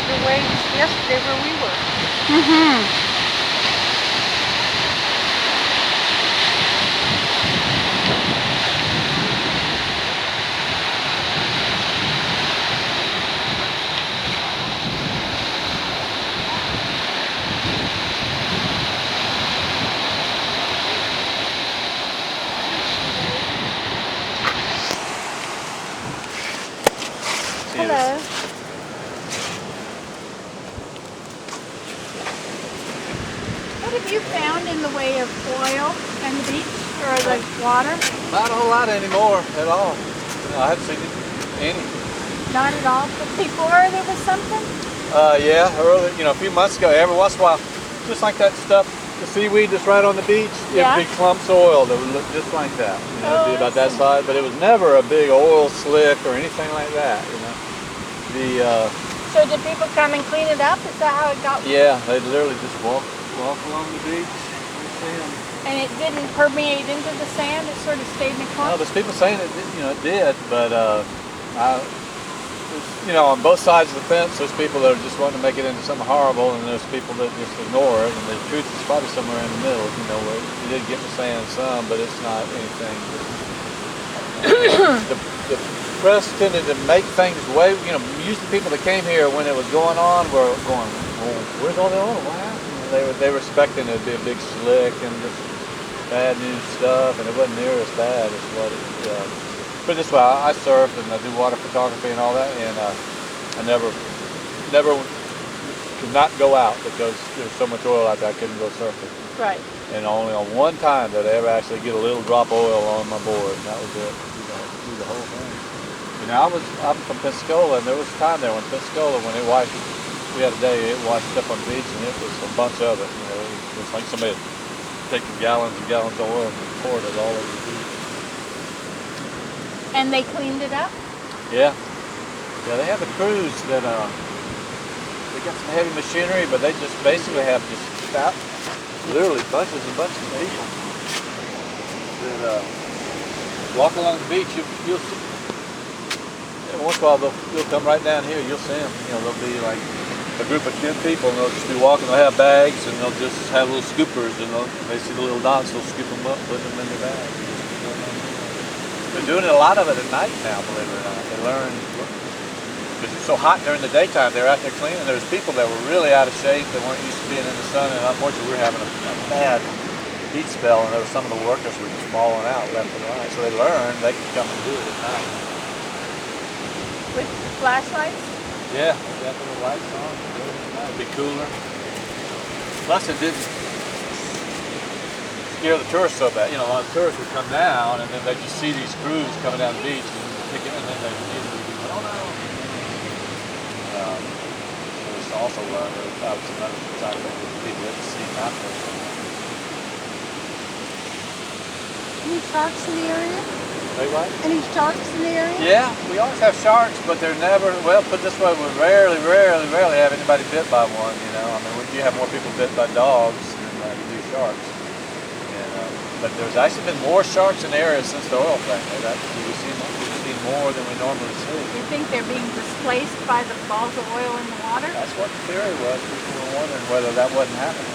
the waves yesterday where we were. Mm-hmm. Hello. What have you found in the way of oil and the beach or the water? Not a whole lot anymore at all. I haven't seen any. Not at all. But before there was something? Yeah, early, a few months ago, every once in a while, just like that stuff, the seaweed that's right on the beach, Yeah. big clumps of oil that would look just like that. It'd be about that Awesome. size, but it was never a big oil slick or anything like that. So did people come and clean it up? Is that how it got? Yeah, they literally just walk along the beach. You see 'em. And it didn't permeate into the sand? It sort of stayed in the No, clump? there's people saying it did, but on both sides of the fence, there's people that are just wanting to make it into something horrible, and there's people that just ignore it. And the truth is probably somewhere in the middle. Where you did get the sand some, but it's not anything. The press tended to make things way. Usually people that came here when it was going on were going, "Well, where's all the oil? What happened?" They were expecting it to be a big slick and just bad news stuff, and it wasn't near as bad as what it. But this way, I surf and I do water photography and all that, and I never could not go out because there was so much oil out there I couldn't go surfing. Right. And only on one time did I ever actually get a little drop of oil on my board, and that was it. Do the whole thing. I'm from Pensacola, and there was a time there when Pensacola, when it washed, we had a day it washed up on the beach, and it was a bunch of it. It was like somebody had taken gallons and gallons of oil and poured it all over the beach. And they cleaned it up? Yeah, they have a cruise that they got some heavy machinery, but they just basically have literally bunches and bunches of people that walk along the beach. You'll see. Once in a while they'll come right down here. You'll see them. They'll be like a group of 10 people, and they'll just be walking. They'll have bags, and they'll just have little scoopers, and they see the little dots. They'll scoop them up, put them in their bags. They're doing a lot of it at night now, believe it or not. They learn, because it's so hot during the daytime, they're out there cleaning. There's people that were really out of shape, that weren't used to being in the sun, and unfortunately we were having a bad heat spell, and there were some of the workers were just falling out left and right. So they learned they could come and do it at night. With flashlights? Yeah, they got the lights on. It'd be cooler. Plus it didn't scare the tourists so bad. A lot of tourists would come down, and then they just see these crews coming down the beach and pick it, and then they immediately go, "Oh no!" Tourists also learned that was another side of it that people didn't see not there. Any sharks in the area? Wait, what? Any sharks in the area? Yeah, we always have sharks, but they're never, well, put this way, we rarely have anybody bit by one, we do have more people bit by dogs than we do sharks. But there's actually been more sharks in the area since the oil thing. We've seen more than we normally see. You think they're being displaced by the balls of oil in the water? That's what the theory was. People were wondering whether that wasn't happening.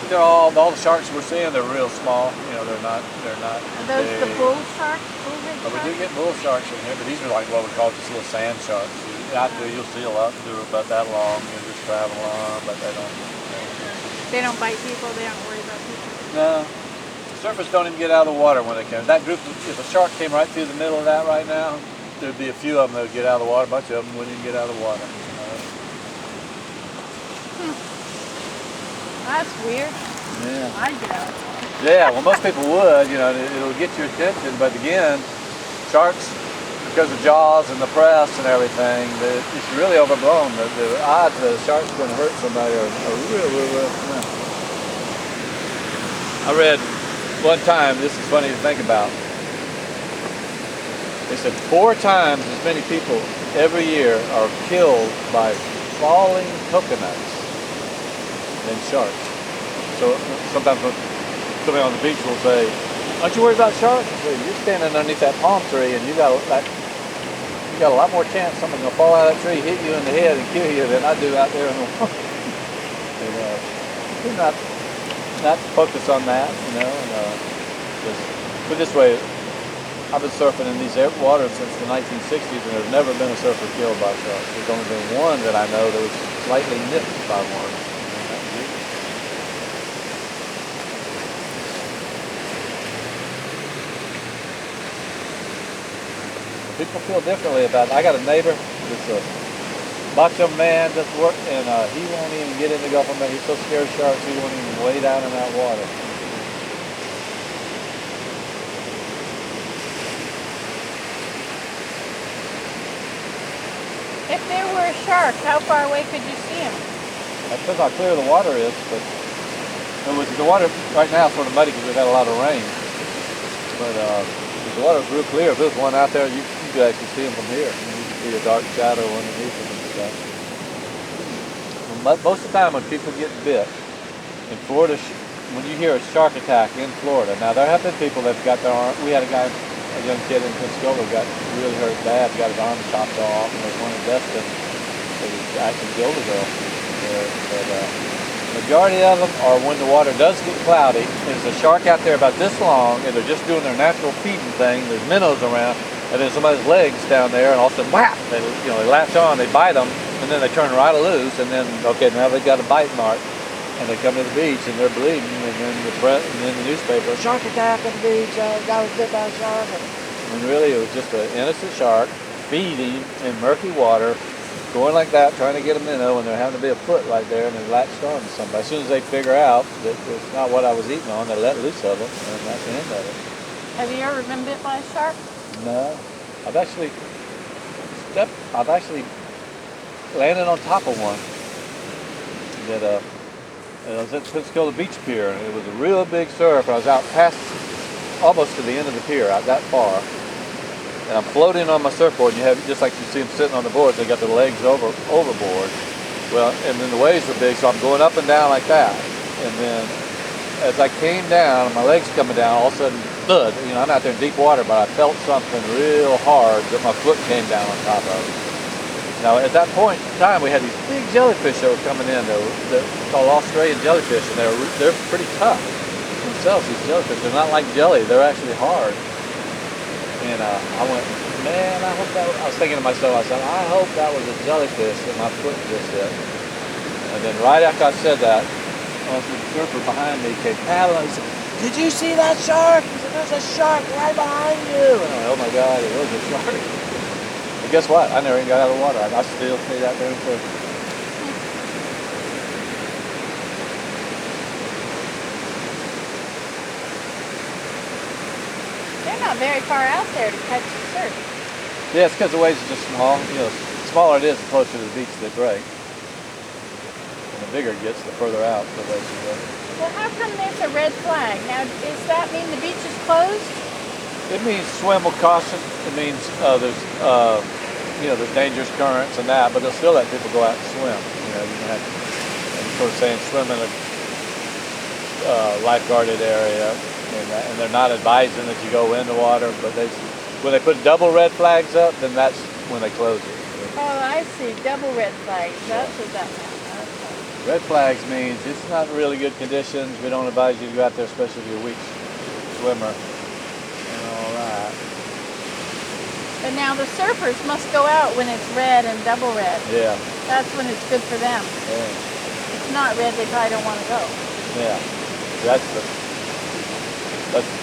But all the sharks we're seeing, they're real small. They're not Are those big. the bull sharks? Bullhead But we sharks? do get bull sharks in here, but these are like what we call just little sand sharks. Out there, you'll see a lot. They're about that long. Just travel on, but they don't. They don't bite people. They don't worry about people. No. Surfers don't even get out of the water when they come. That group, if a shark came right through the middle of that right now, there'd be a few of them that would get out of the water. A bunch of them wouldn't even get out of the water. That's weird. Yeah. I'd get out. Yeah, well, most people would. It'll get your attention, but again, sharks, because of Jaws and the press and everything, it's really overblown. The odds that a shark's going to hurt somebody are real slim. I read one time, this is funny to think about, they said 4 times as many people every year are killed by falling coconuts than sharks. So sometimes when somebody on the beach will say, "Aren't you worried about sharks?" I say, "You're standing underneath that palm tree and you got got a lot more chance someone's gonna fall out of that tree, hit you in the head, and kill you than I do out there in the water. And, not focus on that, you know. And, just put it this way, I've been surfing in these waters since the 1960s, and there's never been a surfer killed by sharks. There's only been one that I know that was slightly nipped by one. People feel differently about it. I got a neighbor that's a macho man that's work, and he won't even get in the Gulf of Mexico. He's so scared of sharks, he won't even wade down in that water. If there were a shark, how far away could you see him? That depends how clear the water is, but the water right now is sort of muddy because we've had a lot of rain. But if the water's real clear, if there's one out there, you could actually see him from here. You can see a dark shadow underneath him and stuff. Most of the time when people get bit, in Florida, when you hear a shark attack in Florida, now there have been people that got their arm, we had a young kid in Pensacola who got really hurt bad, got his arm chopped off, and there's one in Destin that was actually killed a girl. But majority of them are when the water does get cloudy, there's a shark out there about this long, and they're just doing their natural feeding thing, there's minnows around, and then somebody's legs down there, and all of a sudden, whap, they latch on, they bite them, and then they turn right loose, and then, okay, now they've got a bite mark, and they come to the beach, and they're bleeding, and then the newspaper, shark attack at the beach, guy was bit by a shark. And really, it was just an innocent shark feeding in murky water, going like that, trying to get a minnow, and there happened to be a foot right there, and they latched on to somebody. As soon as they figure out that it's not what I was eating on, they let loose of them, and that's the end of it. Have you ever been bit by a shark? No, I've actually landed on top of one. That I was at Pensacola Beach Pier, and it was a real big surf. I was out past, almost to the end of the pier, out that far, and I'm floating on my surfboard. And you have just like you see them sitting on the board. They got their legs overboard. Well, and then the waves were big, so I'm going up and down like that. And then as I came down, my legs coming down, all of a sudden, thud. You know, I'm out there in deep water, but I felt something real hard that my foot came down on top of it. Now, at that point in time, we had these big jellyfish that were coming in. They're called Australian jellyfish, and they're pretty tough themselves, these jellyfish. They're not like jelly. They're actually hard. And I went, man, I was thinking to myself, I said, I hope that was a jellyfish that my foot just hit. And then right after I said that, the surfer behind me came paddling. He said, did you see that shark? He said, there's a shark right behind you. And I went, oh my God, it was a shark. But guess what? I never even got out of the water. I still stayed out there and surfed. They're not very far out there to catch the surf. Yeah, it's because the waves are just small. You know, the smaller it is, the closer to the beach they break. And the bigger it gets, the further out the waves go. Well, how come there's a red flag? Now, does that mean the beach is closed? It means swim with caution. It means there's dangerous currents and that, but they'll still let people go out and swim. You know, you can have, I'm sort of saying swim in a lifeguarded area, and they're not advising that you go in the water, but when they put double red flags up, then that's when they close it. Oh, I see. Double red flags. That's what that means. Okay. Red flags means it's not really good conditions. We don't advise you to go out there, especially if you're a weak swimmer and all that. But now the surfers must go out when it's red and double red. Yeah. That's when it's good for them. Yeah. If it's not red, they probably don't want to go. Yeah. That's the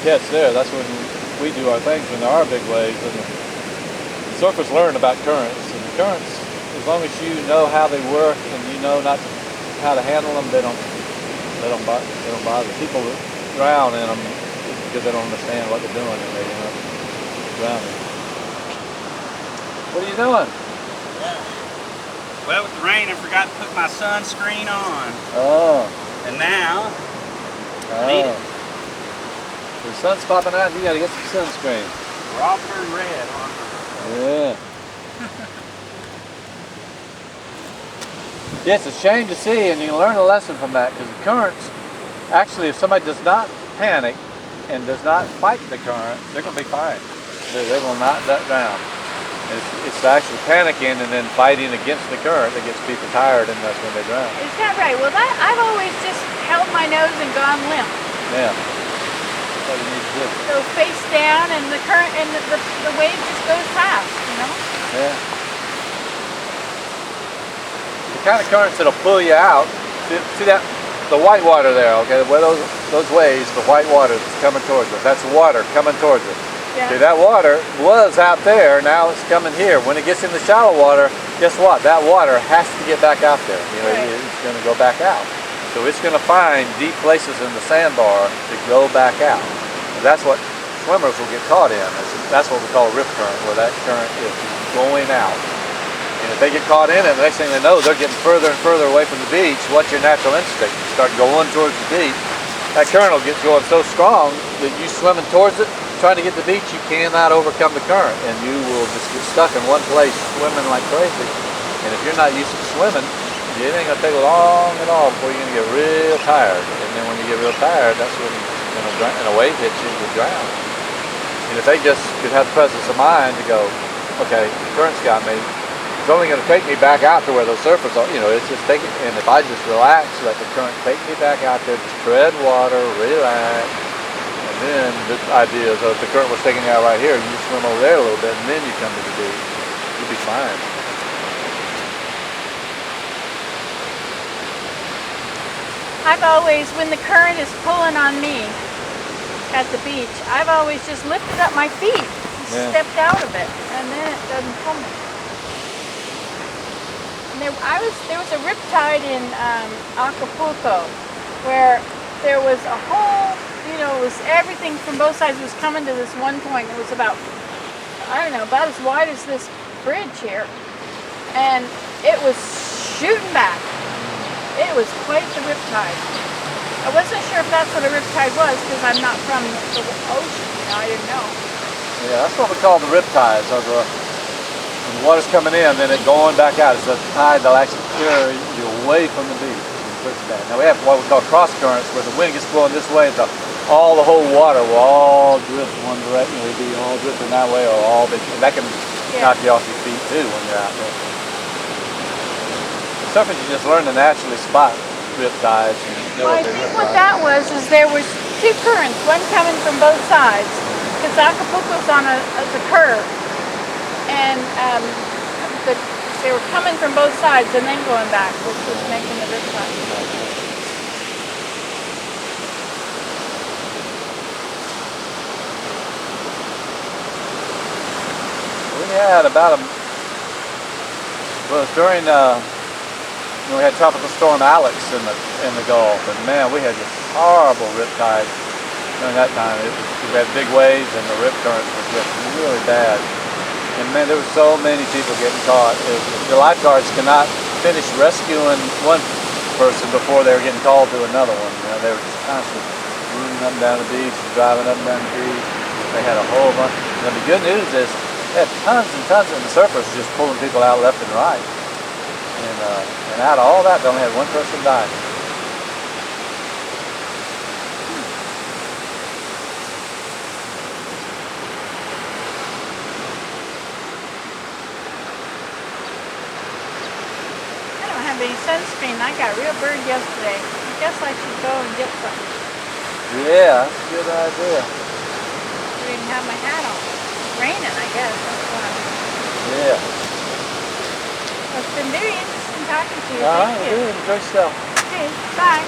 catch there. That's when we do our things when there are big waves. And the surfers learn about currents. And the currents, as long as you know how they work and you know how to handle them, they don't bother. People drown in them because they don't understand what they're doing, and they end up drowning. What are you doing? Well, with the rain, I forgot to put my sunscreen on. Oh. And now, I need it. The sun's popping out, you gotta get some sunscreen. We're all turned red, aren't we? Yeah. Yeah, it's a shame to see, and you can learn a lesson from that, because the currents, actually, if somebody does not panic and does not fight the current, they're going to be fine. They will not drown. It's actually panicking and then fighting against the current that gets people tired, and that's when they drown. Is that right? Well, I've always just held my nose and gone limp. Yeah. That's what you need to do. So face down, and the current and the wave just goes past. You know. Yeah. The kind of currents that'll pull you out. See that? The white water there, okay? Where those waves, the white water that's coming towards us. That's water coming towards us. Yeah. See, that water was out there, now it's coming here. When it gets in the shallow water, guess what? That water has to get back out there. You know, Right. it's going to go back out. So it's going to find deep places in the sandbar to go back out. And that's what swimmers will get caught in. That's what we call a rip current, where that current is going out. And if they get caught in it, the next thing they know, they're getting further and further away from the beach. What's your natural instinct? You start going towards the beach. That current will get going so strong that you swimming towards it, trying to get to the beach, you cannot overcome the current, and you will just get stuck in one place swimming like crazy. And if you're not used to swimming, it ain't gonna take long at all before you're gonna get real tired. And then when you get real tired, that's when a wave hits you and you drown. And if they just could have the presence of mind to go, okay, the current's got me. It's only going to take me back out to where those surfers are. You know, it's just taking. And if I just relax, let the current take me back out there, just tread water, relax. And then the idea is, if the current was taking you out right here, you swim over there a little bit, and then you come to the beach. You'll be fine. I've always, when the current is pulling on me at the beach, I've always just lifted up my feet, Yeah. stepped out of it, and then it doesn't pull me. And there was a riptide in Acapulco where there was a whole, you know, it was everything from both sides was coming to this one point. It was about, I don't know, about as wide as this bridge here. And it was shooting back. It was quite the riptide. I wasn't sure if that's what a riptide was because I'm not from the ocean. You know, I didn't know. Yeah, that's what we call the riptides. When the water's coming in, then it going back out. It's a tide that'll actually carry you away from the beach and push you back. Now we have what we call cross currents, where the wind gets blowing this way, the whole water will all drift one direction. It'll be all drifting that way, or all and that can knock you off your feet too when you're out there. Surfers, you just learn to naturally spot riptides. Well, I think what that was is there was two currents, one coming from both sides, because Acapulco's on a curve, and they were coming from both sides and then going back, which was making the riptide. We had about well, it was during we had Tropical Storm Alex in the Gulf, and man, we had just horrible riptide during that time. We had big waves, and the rip currents were just really bad. And man, there were so many people getting caught. The lifeguards cannot finish rescuing one person before they were getting called to another one. You know, they were just constantly moving up and down the beach, driving up and down the beach. They had a whole bunch. Now the good news is they had tons and tons of the surfers just pulling people out left and right. And out of all that, they only had one person die. Any sunscreen. I got real burned yesterday. I guess I should go and get some. Yeah, that's a good idea. I didn't have my hat on. It's raining, I guess. That's why. Yeah. Well, it's been very interesting talking to you. All Thank right, you. good. Enjoy yourself. Okay, bye.